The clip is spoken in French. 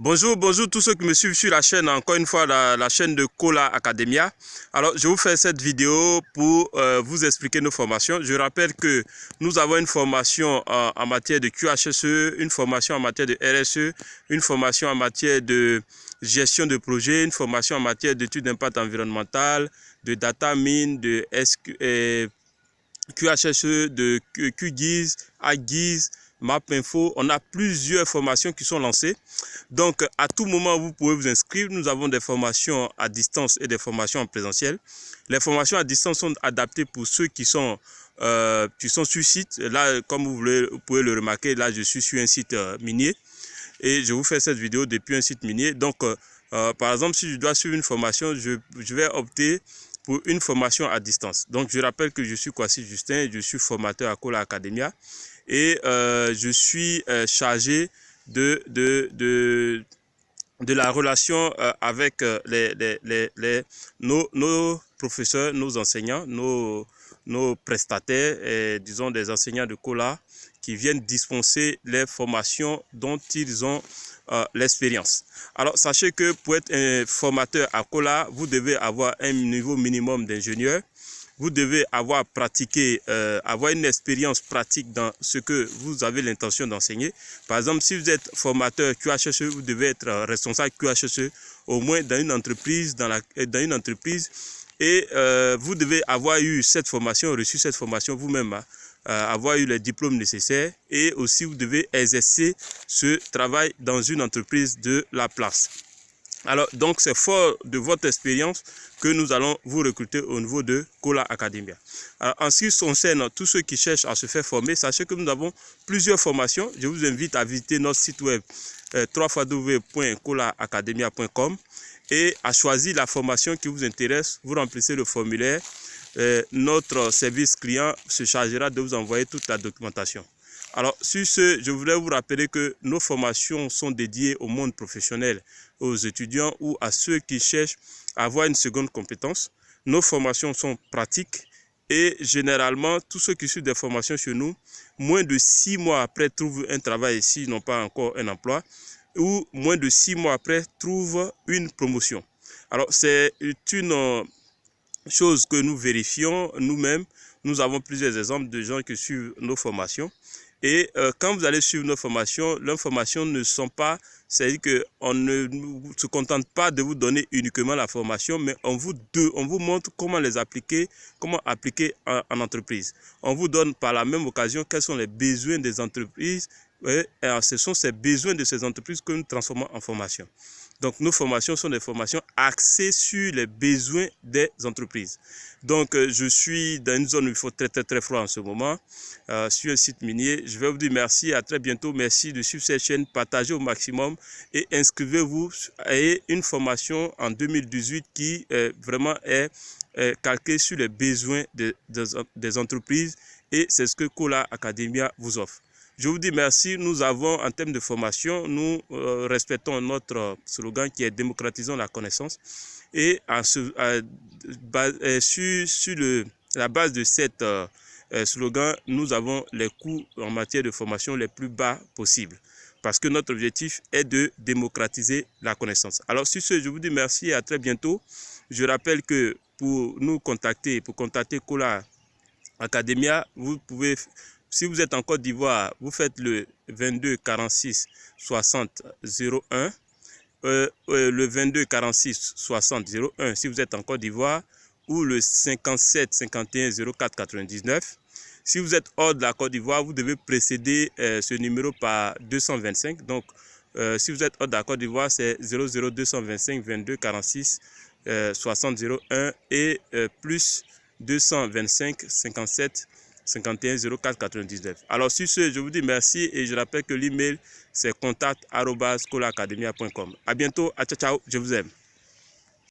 Bonjour tous ceux qui me suivent sur la chaîne, encore une fois la chaîne de Kola Academia. Alors je vous fais cette vidéo pour vous expliquer nos formations. Je rappelle que nous avons une formation en matière de QHSE, une formation en matière de RSE, une formation en matière de gestion de projet, une formation en matière d'études d'impact environnemental, de data mine, de QHSE, de QGIS, AGIS, MapInfo. On a plusieurs formations qui sont lancées. Donc, à tout moment, vous pouvez vous inscrire. Nous avons des formations à distance et des formations en présentiel. Les formations à distance sont adaptées pour ceux qui sont sur site. Là, comme vous pouvez le remarquer, là, je suis sur un site minier et je vous fais cette vidéo depuis un site minier. Donc, par exemple, si je dois suivre une formation, je vais opter pour une formation à distance. Donc, je rappelle que je suis Kwasi Justin, je suis formateur à Kola Academia et je suis chargé de la relation avec nos professeurs, nos enseignants, nos prestataires, et, disons des enseignants de Kola qui viennent dispenser les formations dont ils ont l'expérience. Alors, sachez que pour être un formateur à Kola, vous devez avoir un niveau minimum d'ingénieur. Vous devez avoir pratiqué, avoir une expérience pratique dans ce que vous avez l'intention d'enseigner. Par exemple, si vous êtes formateur QHSE, vous devez être responsable QHSE au moins dans une entreprise, et vous devez avoir eu cette formation, reçu cette formation vous-même, hein, avoir eu les diplômes nécessaires, et aussi vous devez exercer ce travail dans une entreprise de la place. Alors, donc, c'est fort de votre expérience que nous allons vous recruter au niveau de Kola Academia. Alors, en ce qui concerne tous ceux qui cherchent à se faire former, sachez que nous avons plusieurs formations. Je vous invite à visiter notre site web www.kolaacademia.com et à choisir la formation qui vous intéresse. Vous remplissez le formulaire. Notre service client se chargera de vous envoyer toute la documentation. Alors, sur ce, je voulais vous rappeler que nos formations sont dédiées au monde professionnel, aux étudiants ou à ceux qui cherchent à avoir une seconde compétence. Nos formations sont pratiques et généralement, tous ceux qui suivent des formations chez nous, moins de 6 mois après trouvent un travail s'ils n'ont pas encore un emploi, ou moins de 6 mois après trouvent une promotion. Alors, c'est une chose que nous vérifions nous-mêmes. Nous avons plusieurs exemples de gens qui suivent nos formations. Et quand vous allez suivre nos formations ne sont pas, c'est-à-dire qu'on ne se contente pas de vous donner uniquement la formation, mais on vous montre comment les appliquer, comment appliquer en entreprise. On vous donne par la même occasion quels sont les besoins des entreprises, et ce sont ces besoins de ces entreprises que nous transformons en formation. Donc, nos formations sont des formations axées sur les besoins des entreprises. Donc, je suis dans une zone où il faut très froid en ce moment, sur un site minier. Je vais vous dire merci, à très bientôt. Merci de suivre cette chaîne, partagez au maximum et inscrivez-vous à une formation en 2018 qui vraiment est calquée sur les besoins des entreprises, et c'est ce que Kola Academia vous offre. Je vous dis merci. Nous avons, en termes de formation, nous respectons notre slogan qui est démocratisons la connaissance. Et sur la base de cet slogan, nous avons les coûts en matière de formation les plus bas possibles. Parce que notre objectif est de démocratiser la connaissance. Alors sur ce, je vous dis merci et à très bientôt. Je rappelle que pour nous contacter, pour contacter Kola Academia, vous pouvez... Si vous êtes en Côte d'Ivoire, vous faites le 22 46 60 01, le 22 46 60 01 si vous êtes en Côte d'Ivoire, ou le 57 51 04 99. Si vous êtes hors de la Côte d'Ivoire, vous devez précéder ce numéro par 225. Donc, si vous êtes hors de la Côte d'Ivoire, c'est 00 225 22 46 60 01 et plus 225 57 51 04 99. Alors sur ce, je vous dis merci et je rappelle que l'email c'est contact@kolaacademia.com. À bientôt, ciao, je vous aime.